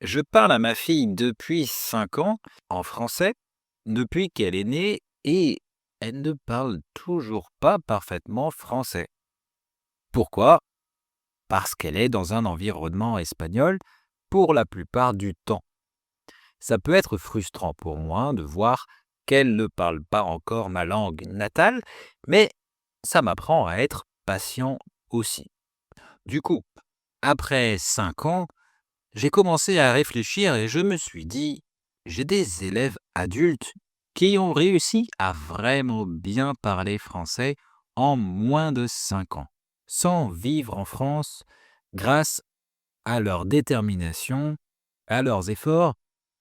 Je parle à ma fille depuis 5 ans en français, depuis qu'elle est née, et elle ne parle toujours pas parfaitement français. Pourquoi? Parce qu'elle est dans un environnement espagnol pour la plupart du temps. Ça peut être frustrant pour moi de voir qu'elle ne parle pas encore ma langue natale, mais ça m'apprend à être patient aussi. Du coup, après 5 ans, j'ai commencé à réfléchir et je me suis dit, j'ai des élèves adultes qui ont réussi à vraiment bien parler français en moins de 5 ans, sans vivre en France, grâce à leur détermination, à leurs efforts,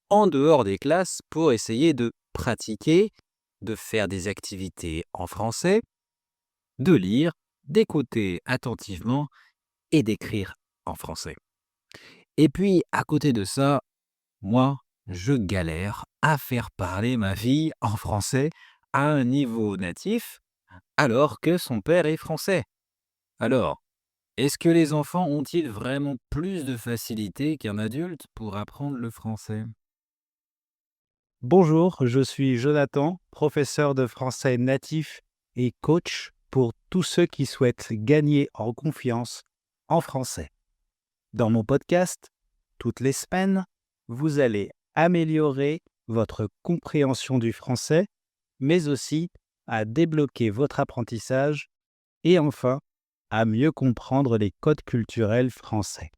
en dehors des classes pour essayer de pratiquer, de faire des activités en français, de lire, d'écouter attentivement et d'écrire en français. Et puis, à côté de ça, moi, je galère à faire parler ma fille en français à un niveau natif, alors que son père est français. Alors, est-ce que les enfants ont-ils vraiment plus de facilité qu'un adulte pour apprendre le français? Bonjour, je suis Jonathan, professeur de français natif et coach pour tous ceux qui souhaitent gagner en confiance en français. Dans mon podcast, toutes les semaines, vous allez améliorer votre compréhension du français, mais aussi à débloquer votre apprentissage et enfin à mieux comprendre les codes culturels français.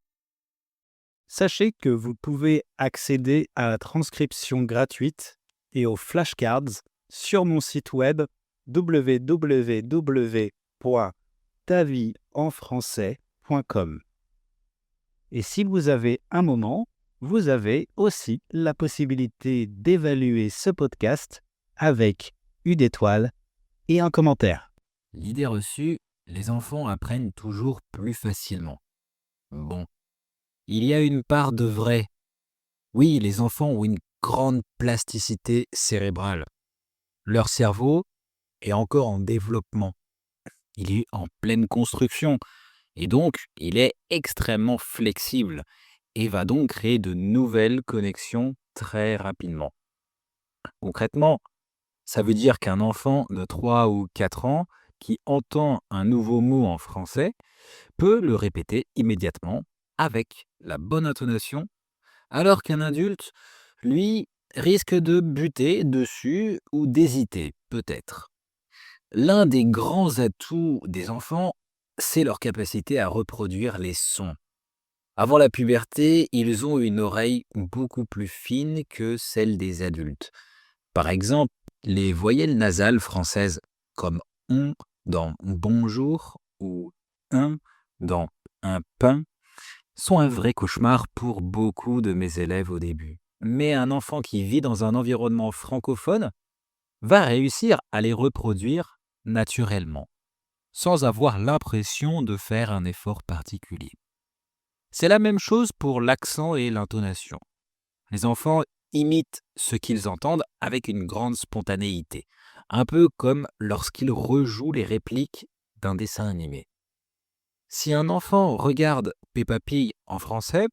Sachez que vous pouvez accéder à la transcription gratuite et aux flashcards sur mon site web www.tavieenfrançais.com. Et si vous avez un moment, vous avez aussi la possibilité d'évaluer ce podcast avec une étoile et un commentaire. L'idée reçue, les enfants apprennent toujours plus facilement. Bon, il y a une part de vrai. Oui, les enfants ont une grande plasticité cérébrale. Leur cerveau est encore en développement. Il est en pleine construction et donc il est extrêmement flexible et va donc créer de nouvelles connexions très rapidement. Concrètement, ça veut dire qu'un enfant de 3 ou 4 ans qui entend un nouveau mot en français peut le répéter immédiatement avec la bonne intonation, alors qu'un adulte, lui, risque de buter dessus ou d'hésiter, peut-être. L'un des grands atouts des enfants, c'est leur capacité à reproduire les sons. Avant la puberté, ils ont une oreille beaucoup plus fine que celle des adultes. Par exemple, les voyelles nasales françaises, comme on dans bonjour ou un dans un pain, sont un vrai cauchemar pour beaucoup de mes élèves au début. Mais un enfant qui vit dans un environnement francophone va réussir à les reproduire naturellement, sans avoir l'impression de faire un effort particulier. C'est la même chose pour l'accent et l'intonation. Les enfants imitent ce qu'ils entendent avec une grande spontanéité, un peu comme lorsqu'ils rejouent les répliques d'un dessin animé. Si un enfant regarde Peppa Pig en français,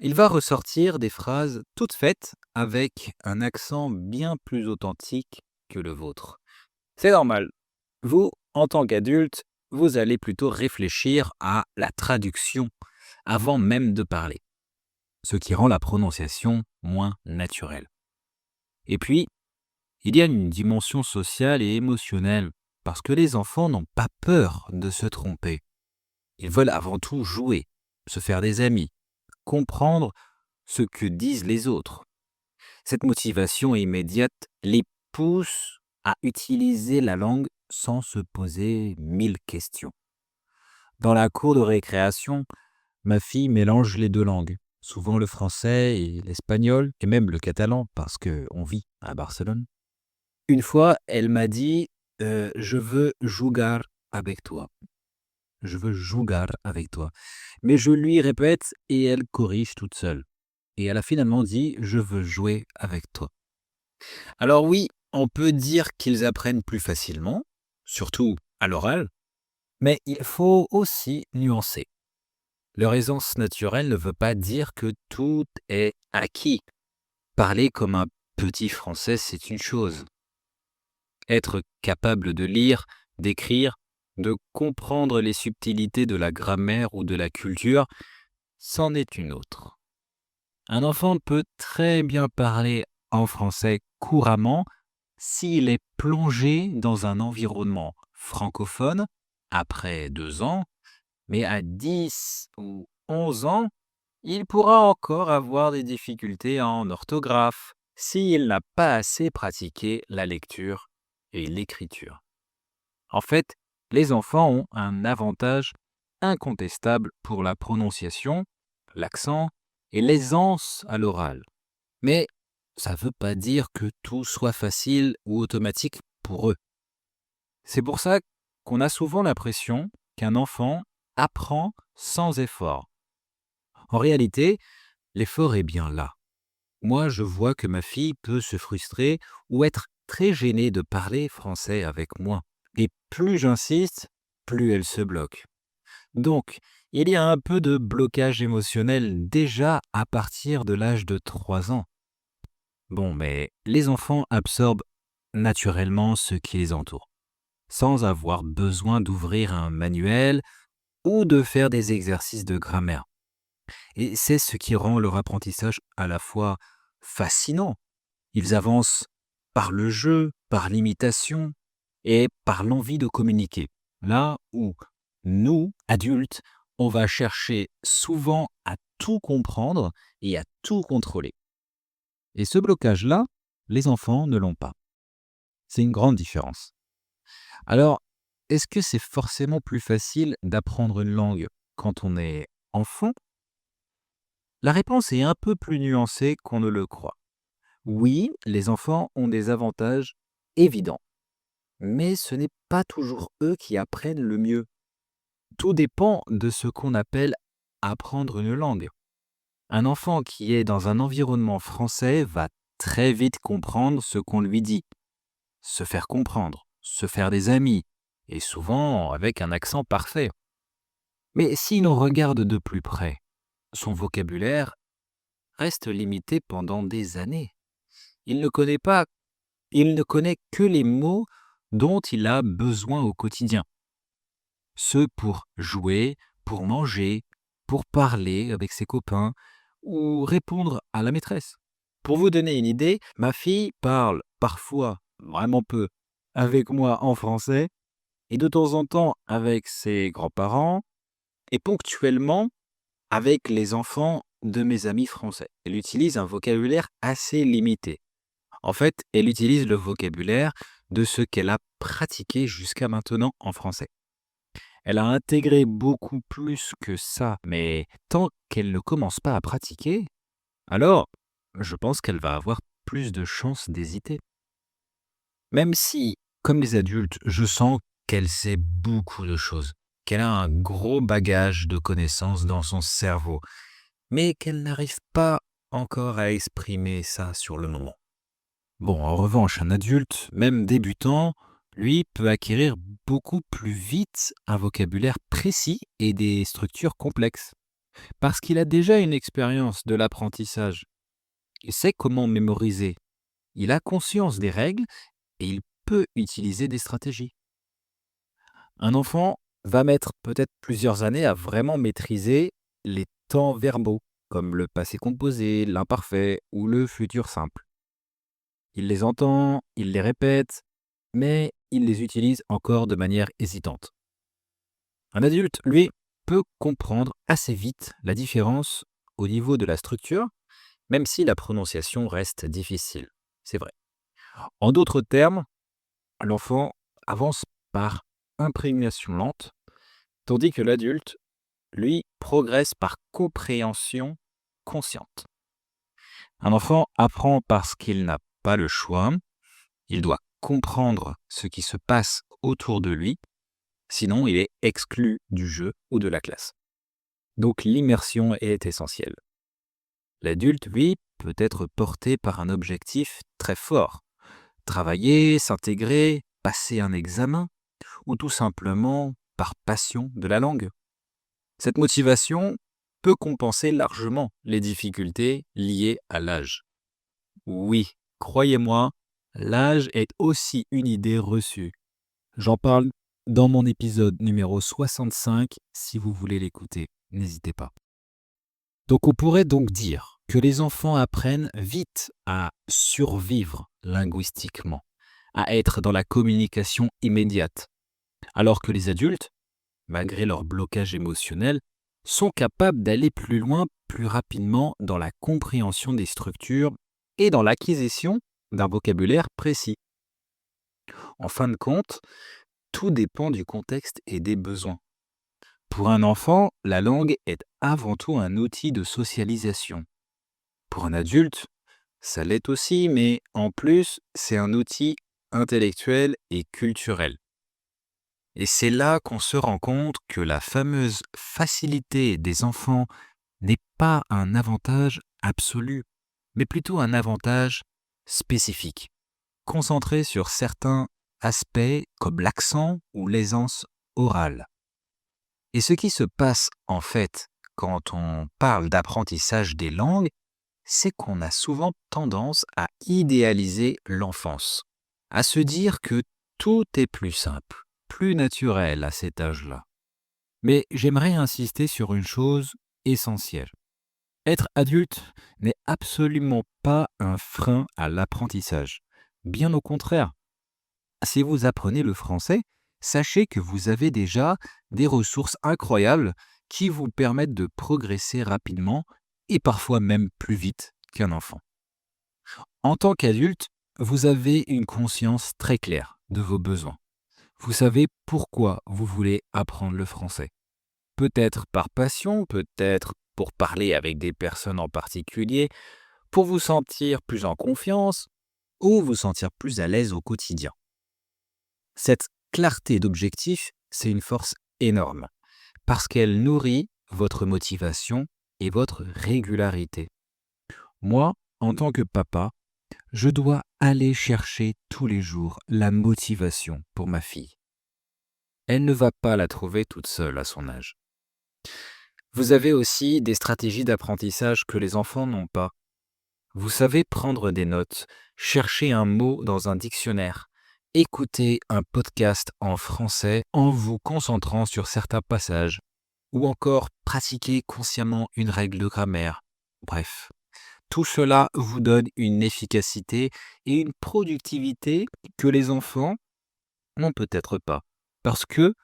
il va ressortir des phrases toutes faites avec un accent bien plus authentique que le vôtre. C'est normal. Vous, en tant qu'adulte, vous allez plutôt réfléchir à la traduction avant même de parler, ce qui rend la prononciation moins naturelle. Et puis, il y a une dimension sociale et émotionnelle, parce que les enfants n'ont pas peur de se tromper. Ils veulent avant tout jouer, se faire des amis, comprendre ce que disent les autres. Cette motivation immédiate les pousse à utiliser la langue sans se poser 1000 questions. Dans la cour de récréation, ma fille mélange les deux langues, souvent le français et l'espagnol, et même le catalan, parce qu'on vit à Barcelone. Une fois, elle m'a dit je veux jugar avec toi. Je veux jugar avec toi. Mais je lui répète et elle corrige toute seule. Et elle a finalement dit je veux jouer avec toi. Alors oui, on peut dire qu'ils apprennent plus facilement, surtout à l'oral, mais il faut aussi nuancer. Leur aisance naturelle ne veut pas dire que tout est acquis. Parler comme un petit français, c'est une chose. Être capable de lire, d'écrire, de comprendre les subtilités de la grammaire ou de la culture, c'en est une autre. Un enfant peut très bien parler en français couramment s'il est plongé dans un environnement francophone après 2 ans, mais à 10 ou 11 ans, il pourra encore avoir des difficultés en orthographe s'il n'a pas assez pratiqué la lecture et l'écriture. En fait, les enfants ont un avantage incontestable pour la prononciation, l'accent et l'aisance à l'oral. Mais ça ne veut pas dire que tout soit facile ou automatique pour eux. C'est pour ça qu'on a souvent l'impression qu'un enfant apprend sans effort. En réalité, l'effort est bien là. Moi, je vois que ma fille peut se frustrer ou être très gênée de parler français avec moi. Et plus j'insiste, plus elle se bloque. Donc, il y a un peu de blocage émotionnel déjà à partir de l'âge de 3 ans. Bon, mais les enfants absorbent naturellement ce qui les entoure, sans avoir besoin d'ouvrir un manuel ou de faire des exercices de grammaire. Et c'est ce qui rend leur apprentissage à la fois fascinant. Ils avancent par le jeu, par l'imitation et par l'envie de communiquer. Là où nous, adultes, on va chercher souvent à tout comprendre et à tout contrôler. Et ce blocage-là, les enfants ne l'ont pas. C'est une grande différence. Alors, est-ce que c'est forcément plus facile d'apprendre une langue quand on est enfant? La réponse est un peu plus nuancée qu'on ne le croit. Oui, les enfants ont des avantages évidents, mais ce n'est pas toujours eux qui apprennent le mieux. Tout dépend de ce qu'on appelle apprendre une langue. Un enfant qui est dans un environnement français va très vite comprendre ce qu'on lui dit, se faire comprendre, se faire des amis, et souvent avec un accent parfait. Mais si l'on regarde de plus près, son vocabulaire reste limité pendant des années. Il ne connaît pas, il ne connaît que les mots dont il a besoin au quotidien. Ceux pour jouer, pour manger, pour parler avec ses copains ou répondre à la maîtresse. Pour vous donner une idée, ma fille parle parfois, vraiment peu, avec moi en français et de temps en temps avec ses grands-parents et ponctuellement avec les enfants de mes amis français. Elle utilise un vocabulaire assez limité. En fait, elle utilise le vocabulaire de ce qu'elle a pratiqué jusqu'à maintenant en français. Elle a intégré beaucoup plus que ça, mais tant qu'elle ne commence pas à pratiquer, alors je pense qu'elle va avoir plus de chances d'hésiter. Même si, comme les adultes, je sens qu'elle sait beaucoup de choses, qu'elle a un gros bagage de connaissances dans son cerveau, mais qu'elle n'arrive pas encore à exprimer ça sur le moment. Bon, en revanche, un adulte, même débutant, lui peut acquérir beaucoup plus vite un vocabulaire précis et des structures complexes, parce qu'il a déjà une expérience de l'apprentissage. Il sait comment mémoriser, il a conscience des règles et il peut utiliser des stratégies. Un enfant va mettre peut-être plusieurs années à vraiment maîtriser les temps verbaux, comme le passé composé, l'imparfait ou le futur simple. Il les entend, il les répète, mais il les utilise encore de manière hésitante. Un adulte, lui, peut comprendre assez vite la différence au niveau de la structure, même si la prononciation reste difficile. C'est vrai. En d'autres termes, l'enfant avance par imprégnation lente, tandis que l'adulte, lui, progresse par compréhension consciente. Un enfant apprend parce qu'il n'a pas le choix, il doit comprendre ce qui se passe autour de lui, sinon il est exclu du jeu ou de la classe. Donc l'immersion est essentielle. L'adulte, lui, peut être porté par un objectif très fort. Travailler, s'intégrer, passer un examen, ou tout simplement par passion de la langue. Cette motivation peut compenser largement les difficultés liées à l'âge. Oui, croyez-moi, l'âge est aussi une idée reçue. J'en parle dans mon épisode numéro 65, si vous voulez l'écouter, n'hésitez pas. Donc on pourrait donc dire que les enfants apprennent vite à survivre linguistiquement, à être dans la communication immédiate, alors que les adultes, malgré leur blocage émotionnel, sont capables d'aller plus loin plus rapidement dans la compréhension des structures et dans l'acquisition d'un vocabulaire précis. En fin de compte, tout dépend du contexte et des besoins. Pour un enfant, la langue est avant tout un outil de socialisation. Pour un adulte, ça l'est aussi, mais en plus, c'est un outil intellectuel et culturel. Et c'est là qu'on se rend compte que la fameuse facilité des enfants n'est pas un avantage absolu, mais plutôt un avantage spécifique, concentré sur certains aspects comme l'accent ou l'aisance orale. Et ce qui se passe en fait quand on parle d'apprentissage des langues, c'est qu'on a souvent tendance à idéaliser l'enfance, à se dire que tout est plus simple, plus naturel à cet âge-là. Mais j'aimerais insister sur une chose essentielle. Être adulte n'est absolument pas un frein à l'apprentissage. Bien au contraire. Si vous apprenez le français, sachez que vous avez déjà des ressources incroyables qui vous permettent de progresser rapidement et parfois même plus vite qu'un enfant. En tant qu'adulte, vous avez une conscience très claire de vos besoins. Vous savez pourquoi vous voulez apprendre le français. Peut-être par passion, peut-être pour parler avec des personnes en particulier, pour vous sentir plus en confiance ou vous sentir plus à l'aise au quotidien. Cette clarté d'objectif, c'est une force énorme, parce qu'elle nourrit votre motivation et votre régularité. Moi, en tant que papa, je dois aller chercher tous les jours la motivation pour ma fille. Elle ne va pas la trouver toute seule à son âge. Vous avez aussi des stratégies d'apprentissage que les enfants n'ont pas. Vous savez prendre des notes, chercher un mot dans un dictionnaire, écouter un podcast en français en vous concentrant sur certains passages, ou encore pratiquer consciemment une règle de grammaire. Bref, tout cela vous donne une efficacité et une productivité que les enfants n'ont peut-être pas, parce que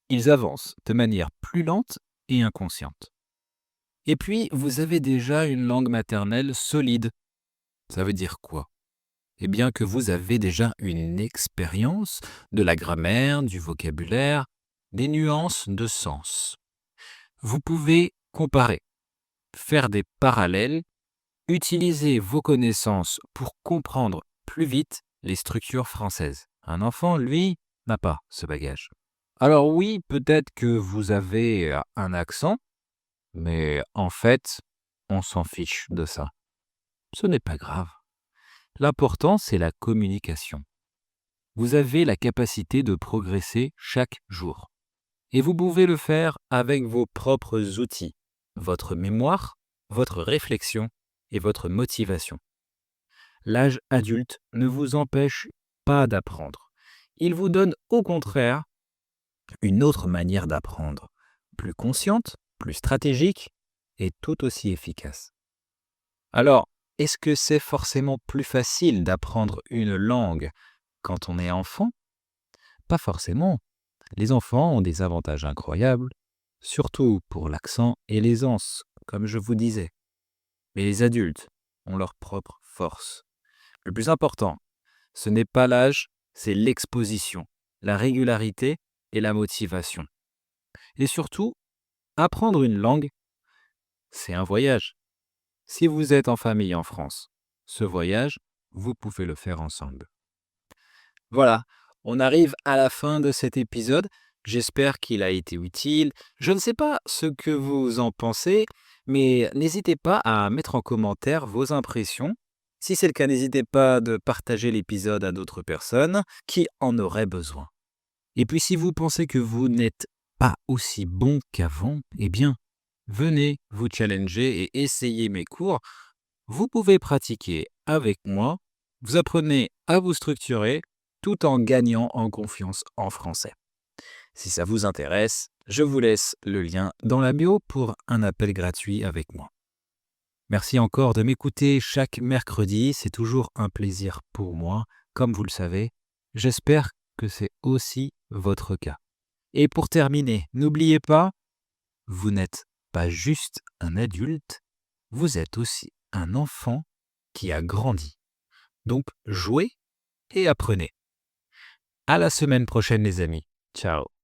ils avancent de manière plus lente et inconsciente. Et puis, vous avez déjà une langue maternelle solide. Ça veut dire quoi? Eh bien que vous avez déjà une expérience de la grammaire, du vocabulaire, des nuances de sens. Vous pouvez comparer, faire des parallèles, utiliser vos connaissances pour comprendre plus vite les structures françaises. Un enfant, lui, n'a pas ce bagage. Alors oui, peut-être que vous avez un accent, mais en fait, on s'en fiche de ça. Ce n'est pas grave. L'important, c'est la communication. Vous avez la capacité de progresser chaque jour. Et vous pouvez le faire avec vos propres outils, votre mémoire, votre réflexion et votre motivation. L'âge adulte ne vous empêche pas d'apprendre. Il vous donne au contraire une autre manière d'apprendre, plus consciente, plus stratégique et tout aussi efficace. Alors, est-ce que c'est forcément plus facile d'apprendre une langue quand on est enfant? Pas forcément. Les enfants ont des avantages incroyables, surtout pour l'accent et l'aisance, comme je vous disais. Mais les adultes ont leur propre force. Le plus important, ce n'est pas l'âge, c'est l'exposition, la régularité et la motivation. Et surtout, apprendre une langue, c'est un voyage. Si vous êtes en famille en France, ce voyage, vous pouvez le faire ensemble. Voilà, on arrive à la fin de cet épisode. J'espère qu'il a été utile. Je ne sais pas ce que vous en pensez, mais n'hésitez pas à mettre en commentaire vos impressions. Si c'est le cas, n'hésitez pas de partager l'épisode à d'autres personnes qui en auraient besoin. Et puis si vous pensez que vous n'êtes pas aussi bon qu'avant, eh bien, venez vous challenger et essayer mes cours. Vous pouvez pratiquer avec moi. Vous apprenez à vous structurer tout en gagnant en confiance en français. Si ça vous intéresse, je vous laisse le lien dans la bio pour un appel gratuit avec moi. Merci encore de m'écouter chaque mercredi, c'est toujours un plaisir pour moi, comme vous le savez. J'espère que c'est aussi votre cas. Et pour terminer, n'oubliez pas, vous n'êtes pas juste un adulte, vous êtes aussi un enfant qui a grandi. Donc jouez et apprenez. À la semaine prochaine les amis. Ciao.